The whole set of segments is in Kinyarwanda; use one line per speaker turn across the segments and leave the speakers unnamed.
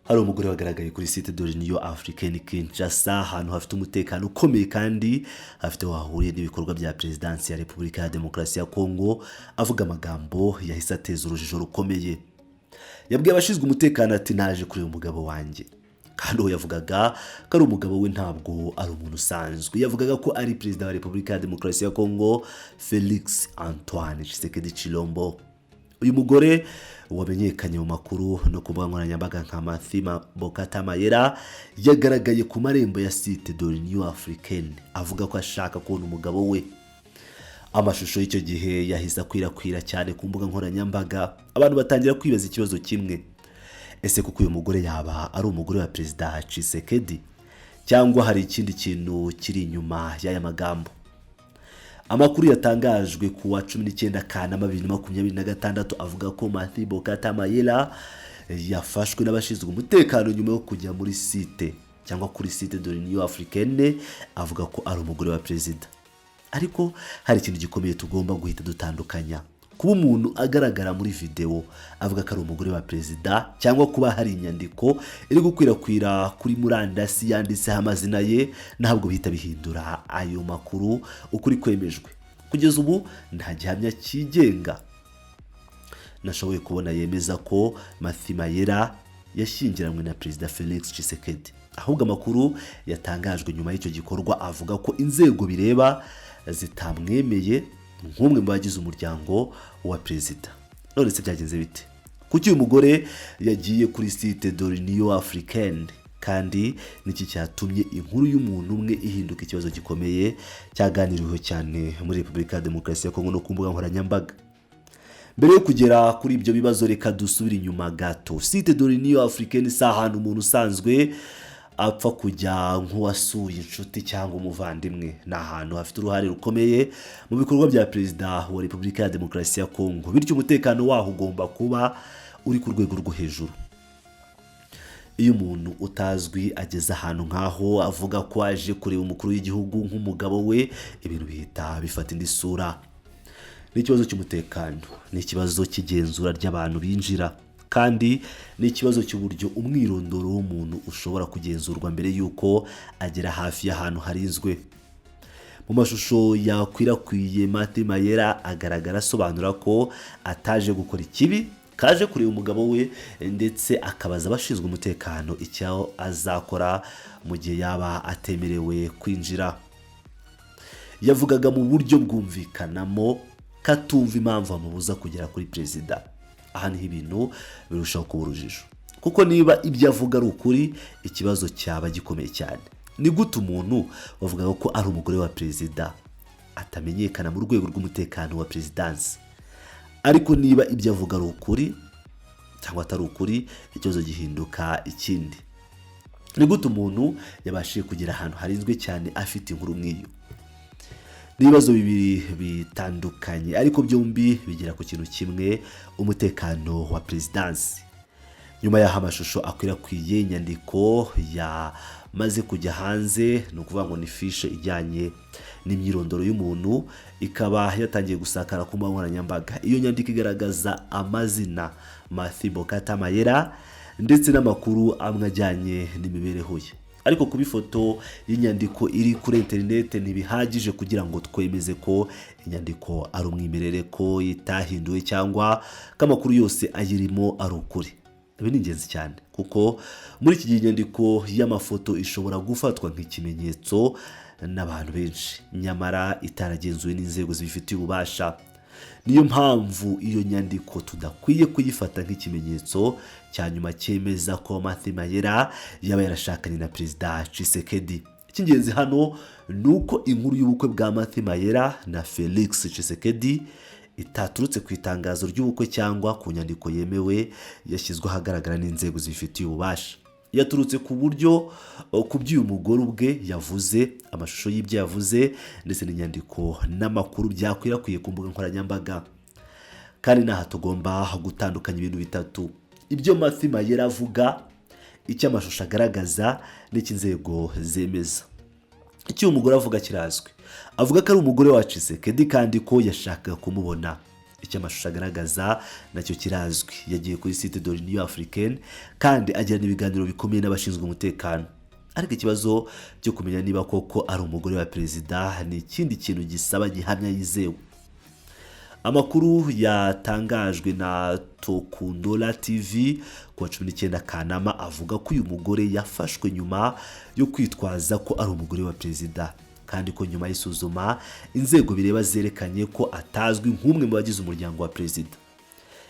hari umugore wagaragaye kuri site de l'Union Africaine Kinshasa ahantu hafite umutekano ukomeye kandi hafite wahuriye n'ibikorwa bya Presidence ya Repubulika ya Demokarasi ya Kongo, avuga amagambo yahise ateza urujijo rukomeye. Yabwiye abashinzwe umutekano ati naje kuri umugabo wanjye, kandi uwo yavugaga ko ari umugabo we ntabwo ari umuntu usanzwe. Yavugaga ko ari Perezida wa Repubulika ya Demokarasi ya Kongo Felix Antoine Tshisekedi Tshilombo. Uyu mugore wamenyekanye mu makuru no ku mbuga nkoranyambaga nka Mathima Bokata Mayera yagaragaye ku marembo ya site de l'Union Africaine avuga ko ashaka kubona umugabo we. Amashusho y'icyo gihe yahise akwirakwira cyane ku mbuga nkoranyambaga, abantu batangira kwibaza ikibazo kimwe: ese kuko uyu mugore yaba ari umugore wa Perezida Tshisekedi cyangwa hari ikindi kintu kiri inyuma y'aya magambo? Amakuru yatangajwe ku wa 19 Kanama 2026 avuga ko Mathima Bokata Mayera yafashwe n'abashinzwe umutekano nyuma yo kujya muri site cyangwa kuri site de l'Union Africaine avuga ko ari umugore wa Perezida. Ariko hari ikintu gikomeye tugomba guhita dutandukanya: kuba umuntu agaragara muri video avuga ko ari umugore wa Perezida cyangwa kuba hari inyandiko iri gukwirakwira kuri murandasi yanditseho amazina ye, ntabwo bihita bihindura ayo makuru ukuri kwemejwe. Kugeza ubu nta gihamya kigenga nashoboye kubona yemeza ko Mathima Mayera yashyingiranywe na Perezida Felix Tshisekedi. Ahubwo amakuru yatangajwe nyuma y'icyo gikorwa avuga ko inzego bireba zitamwemeye nk'umwe mu bagize umuryango wa Perezida. None se byagenze bite? Kuki uyu mugore yagiye kuri site de l'Union Africaine, kandi niki cyatumye inkuru y'umuntu umwe ihinduka ikibazo gikomeye cyaganiriweho cyane muri Repubulika ya Demokarasi ya Kongo no ku mbuga nkoranyambaga? Mbere yo kugera kuri ibyo bibazo, reka dusubire inyuma gato. Site de l'Union Africaine si ahantu umuntu usanzwe apfa kujya nk'uwasuye inshuti cyangwa umuvandimwe. Ni ahantu hafite uruhare rukomeye mu bikorwa bya Perezida wa Repubulika ya Demokarasi ya Kongo, bityo umutekano waho ugomba kuba uri ku rwego rwo hejuru. Iyo umuntu utazwi ageze ahantu nk'aho avuga ko aje kureba umukuru w'igihugu nk'umugabo we, ibintu bihita bifata indi sura. Ni ikibazo cy'umutekano, ni ikibazo cy'igenzura ry'abantu binjira, kandi ni ikibazo cy'uburyo umwirondoro w'umuntu ushobora kugenzurwa mbere y'uko agera hafi y'ahantu harinzwe. Mu mashusho yakwirakwiye, Mathima Mayera agaragara asobanura ko ataje gukora ikibi, kaje kureba umugabo we, ndetse akabaza abashinzwe umutekano icyo azakora mu gihe yaba atemerewe kwinjira. Yavugaga mu buryo bwumvikanamo katumva impamvu amubuza kugera kuri Perezida. Aha niho ibintu birushaho kuba urujijo, kuko niba ibyo avuga ari ukuri, ikibazo cyaba gikomeye cyane. Ni gute umuntu wavugaga ko ari umugore wa Perezida atamenyekana mu rwego rw'umutekano wa Presidence? Ariko niba ibyo avuga ari ukuri cyangwa atari ukuri, ikibazo gihinduka ikindi. Ni gute umuntu yabashije kugera ahantu harinzwe cyane afite inkuru nk'iyo? Ni ibibazo bibiri bitandukanye, ariko byombi bigera ku kintu kimwe: umutekano wa Presidence. Nyuma y'aho amashusho akwirakwiye, inyandiko yamaze kujya hanze, ni ukuvuga ngo ni fiche ijyanye n'imyirondoro y'umuntu, ikaba yatangiye gusakara ku mbuga nkoranyambaga. Iyo nyandiko igaragaza amazina Mathima Bokata Mayera ndetse n'amakuru amwe ajyanye n'imibereho ye. Ariko kuba ifoto y'inyandiko iri kuri internet ntibihagije kugira ngo twemeze ko inyandiko ari umwimerere, ko itahinduwe cyangwa ko amakuru yose ayirimo ari ukuri. Ibi ni ingenzi cyane, kuko muri iki gihe inyandiko y'amafoto ishobora gufatwa nk'ikimenyetso n'abantu benshi, nyamara itaragenzuwe n'inzego zibifitiye ububasha. Niyo mpamvu iyo nyandiko tudakwiye kuyifata nk'ikimenyetso cya nyuma cyemeza ko Mathima Mayera yaba yarashakanye na Perezida Tshisekedi. Icy'ingenzi hano ni uko inkuru y'ubukwe bwa Mathima Mayera na Felix Tshisekedi itaturutse ku itangazo ry'ubukwe cyangwa ku nyandiko yemewe yashyizwe ahagaragara n'inzego zibifitiye ububasha. Yaturutse ku buryo ku by'uyu mugore ubwe yavuze, amashusho y'ibyo yavuze, ndetse n'inyandiko n'amakuru byakwirakwiye ku mbuga nkoranyambaga. Kandi naha tugomba gutandukanya ibintu bitatu: ibyo Mathima Mayera avuga, icyo amashusho agaragaza, n'icy'inzego zemeza. Icyo uyu mugore avuga kirazwi, avuga ko ari umugore wa Tshisekedi kandi ko yashakaga kumubona. icyo amashusho agaragaza nacyo kirazwi. Yagiye kuri site de l'Union Africaine kandi agirana ibiganiro bikomeye n'abashinzwe umutekano. Ariko ikibazo cyo kumenya niba koko ari umugore wa perezida ni ikindi kintu gisaba gihamya yizewe. Amakuru yatangajwe na Tokundola TV ku wa 19 Kanama avuga ko uyu mugore yafashwe nyuma yo kwitwaza ko ari umugore wa perezida, kandi ko nyuma y'isuzuma inzego bireba zerekanye ko atazwi nk'umwe mu bagize umuryango wa perezida.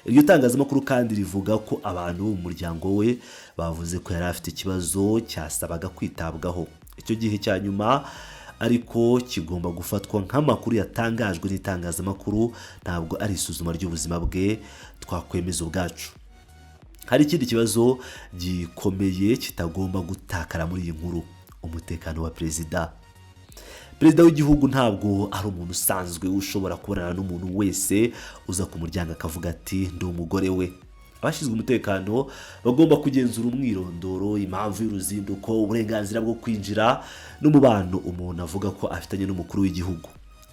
Iryo tangazamakuru kandi rivuga ko abantu mu muryango we bavuze ko yari afite ikibazo cyasabaga kwitabwaho. Icyo gihe cya nyuma ariko kigomba gufatwa nk'amakuru yatangajwe n'itangazamakuru, ntabwo ari isuzuma ry'ubuzima bwe twakwemeza ubwacu. Hari ikindi kibazo gikomeye kitagomba gutakara muri iyi nkuru: umutekano wa perezida. Perezida w'igihugu ntabwo ari umuntu usanzwe ushobora kubonana n'umuntu wese uza ku muryango akavuga ati ndi umugore we. Abashinzwe umutekano bagomba kugenzura umwirondoro, impamvu y'uruzinduko, uburenganzira bwo kwinjira n'umubano umuntu avuga ko afitanye n'umukuru w'igihugu.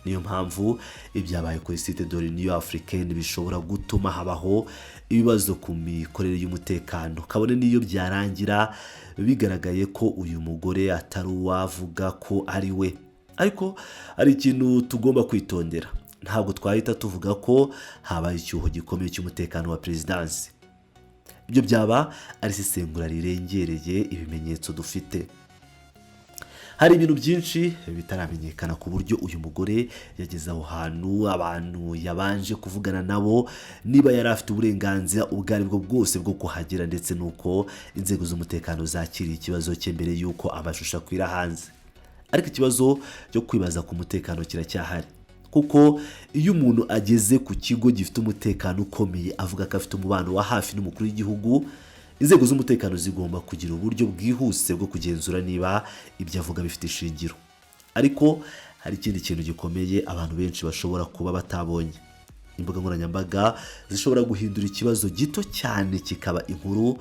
Niyo mpamvu ibyabaye kuri site de l'Union Africaine bishobora gutuma habaho ibibazo ku mikorere y'umutekano, kabone niyo byarangira bigaragaye ko uyu mugore atari uwavuga ko ari we. Ariko ari ikintu tugomba kwitondera, ntabwo twahita tuvuga ko habaye icyuho gikomeye cy'umutekano wa perezidansi. Ibyo byaba ari isesengura rirengereye ibimenyetso dufite. Hari ibintu byinshi bitaramenyekana ku buryo uyu mugore yageze aho hantu, abantu yabanje kuvugana nabo, niba yari afite uburenganzira ubwo ari bwo bwose bwo kuhagera, ndetse n'uko inzego z'umutekano zakiriye ikibazo cye mbere y'uko amashusho akwira hanze. Ariko ikibazo cyo kwibaza ku mutekano kiracyahari, kuko iyo umuntu ageze ku kigo gifite umutekano ukomeye avuga ko afite umubano wa hafi n'umukuru w'igihugu, inzego z'umutekano zigomba kugira uburyo bwihuse bwo kugenzura niba ibyo avuga bifite ishingiro. Ariko hari ikindi kintu gikomeye abantu benshi bashobora kuba batabonye: imbuga nkoranyambaga zishobora guhindura ikibazo gito cyane kikaba inkuru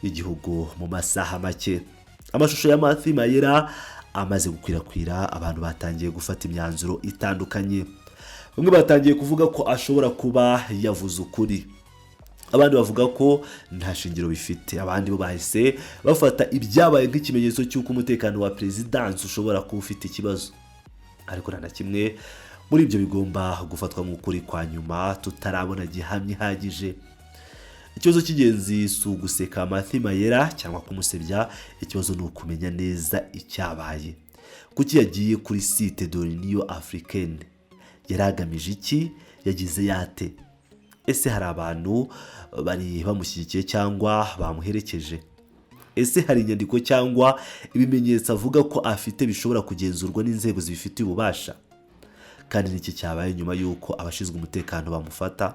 y'igihugu mu masaha make. Amashusho ya Matthew Mayera amaze gukwirakwira, abantu batangiye gufata imyanzuro itandukanye. Bamwe batangiye kuvuga ko ashobora kuba yavuze ukuri, abandi bavuga ko nta shingiro bifite, abandi bo bahise bafata ibyabaye nk'ikimenyetso cy'uko umutekano wa perezidansi ushobora kuba ufite ikibazo. Ariko nta na kimwe muri ibyo bigomba gufatwa nk'ukuri kwa nyuma tutarabona gihamya ihagije. Ikibazo cy'ingenzi si uguseka Matthew Mayera cyangwa kumusebya, ikibazo ni ukumenya neza icyabaye. Kuki yagiye kuri site de l'Union Africaine? Yari agamije iki? Yagize yate? Ese hari abantu bari bamushyigikiye cyangwa bamuherekeje? Ese hari inyandiko cyangwa ibimenyetso avuga ko afite bishobora kugenzurwa n'inzego zibifitiye ububasha? Kandi niki cyabaye nyuma y'uko abashinzwe umutekano bamufata?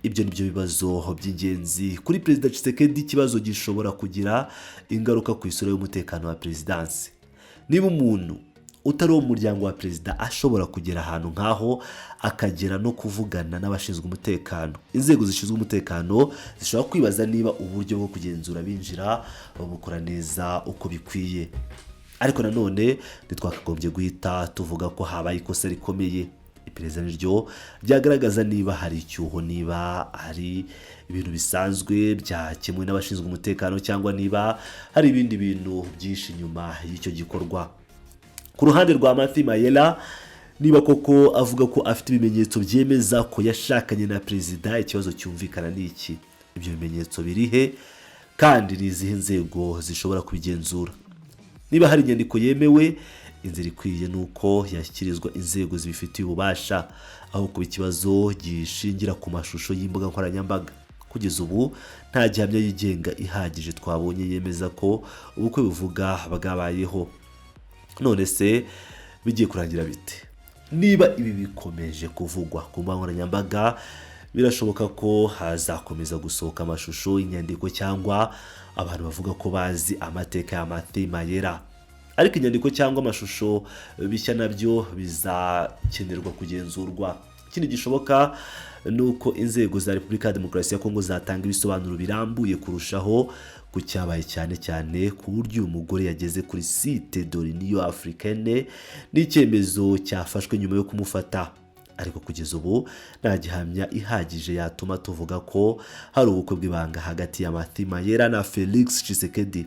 Ibyo nibyo bibazo by'ingenzi kuri Perezida Tshisekedi. Ikibazo gishobora kugira ingaruka ku isura y'umutekano wa perezidansi. Niba umuntu utari wo muryango wa perezida ashobora kugera ahantu nk'aho akagera no kuvugana n'abashinzwe umutekano, inzego zishinzwe umutekano zishobora kwibaza niba uburyo bwo kugenzura binjira babukora neza uko bikwiye. Ariko nanone ntitwakagombye guhita tuvuga ko habaye ikosa rikomeye. Iperereza niryo ryagaragaza niba hari icyuho, niba ari ibintu bisanzwe byakemuwe n'abashinzwe umutekano, cyangwa niba hari ibindi bintu byinshi nyuma y'icyo gikorwa. Ku ruhande rwa Matthew Mayera, niba koko avuga ko afite ibimenyetso byemeza ko yashakanye na perezida, ikibazo cyumvikana ni iki? Ibyo bimenyetso birihe kandi ni izihe nzego zishobora kubigenzura? Niba hari inyandiko yemewe, inzira ikwiye nuko yashyikirizwa inzego zibifitiye ububasha, aho kuba ikibazo gishingira ku mashusho y'imbuga nkoranyambaga. Kugeza ubu nta gihamya yigenga ihagije twabonye yemeza ko ubukwe buvuga bwabayeho. None se bigiye kurangira bite? Niba ibi bikomeje kuvugwa ku mbuga nkoranyambaga, birashoboka ko hazakomeza gusohoka amashusho, inyandiko cyangwa abantu bavuga ko bazi amateka ya Matthew Mayera. Ariko inyandiko cyangwa amashusho bishya nabyo bizakenerwa kugenzurwa. Ikindi gishoboka nuko inzego za Repubulika ya Demokarasi ya Kongo zatanga ibisobanuro birambuye kurushaho ku cyabaye, cyane cyane ku buryo uyu mugore yageze kuri site de l'Union Africaine n'icyemezo cyafashwe nyuma yo kumufata. ariko kugeza ubu nta gihamya ihagije yatuma tuvuga ko hari ubukwe bw'ibanga hagati ya Martin Mayera na Felix Tshisekedi.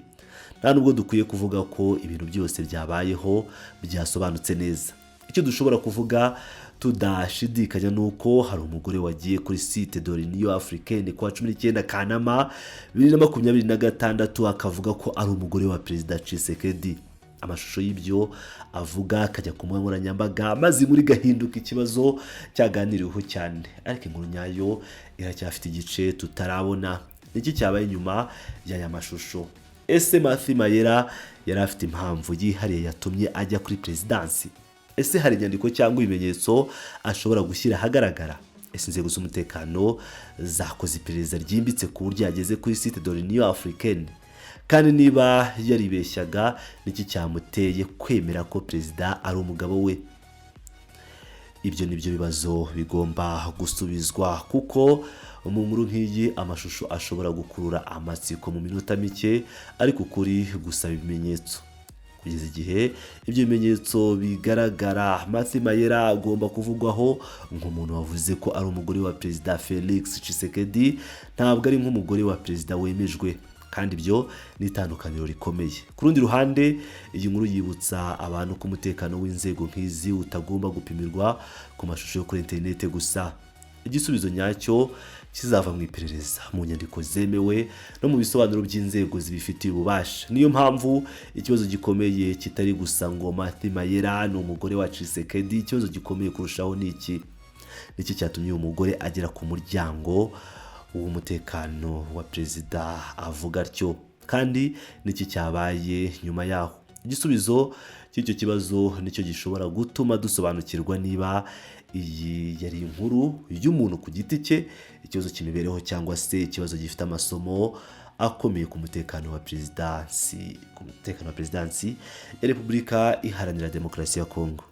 Nta nubwo dukwiye kuvuga ko ibintu byose byabayeho byasobanutse neza. Icyo dushobora kuvuga tudashidikanya nuko hari umugore wagiye kuri site de l'Union Africaine kwa 19 Kanama 2026 akavuga ko ari umugore wa Perezida Tshisekedi. Amashusho y'ibyo avuga akajya ku nkoranyambaga maze muri gahinduka ikibazo cyaganiriweho cyane, ariko inkuru nyayo iracyafite igice tutarabona. Niki cyabaye nyuma y'aya mashusho? Ese Martin Mayera yari afite impamvu yihariye yatumye ajya kuri perezidansi? Ese hari inyandiko cyangwa ibimenyetso ashobora gushyira ahagaragara? Ese inzego z'umutekano zakoze iperereza ryimbitse ku buryo yageze kuri site de l'Union Africaine? Kandi niba yaribeshyaga, niki cyamuteye kwemera ko perezida ari umugabo we? Ibyo nibyo bibazo bigomba gusubizwa, kuko mu nkuru nk'iyi amashusho ashobora gukurura amatsiko mu minota mike, ariko kuri gusaba ibimenyetso. Kugeza igihe ibyo bimenyetso bigaragara, Martin Mayera agomba kuvugwaho nk'umuntu wavuze ko ari umugore wa Perezida Felix Tshisekedi, ntabwo ari nk'umugore wa perezida wemejwe, kandi ibyo ni itandukaniro rikomeye. Ku rundi ruhande, iyi nkuru yibutsa abantu ko umutekano w'inzego nk'izi utagomba gupimirwa ku mashusho yo kuri interinete gusa. Igisubizo nyacyo kizava mu iperereza, mu nyandiko zemewe no mu bisobanuro by'inzego zibifitiye ububasha. Niyo mpamvu ikibazo gikomeye kitari gusa ngo Martin Mayera ni umugore wa Tshisekedi. Ikibazo gikomeye kurushaho ni iki? Niki cyatumye uyu mugore agera ku muryango w'umutekano wa perezida avuga atyo? Kandi niki cyabaye nyuma yaho? Igisubizo cy'icyo kibazo nicyo gishobora gutuma dusobanukirwa niba iyi yari inkuru y'umuntu ku giti cye, ikibazo cy'imibereho, cyangwa se ikibazo gifite amasomo akomeye ku mutekano wa perezidansi ya Repubulika Iharanira Demokarasi ya Kongo.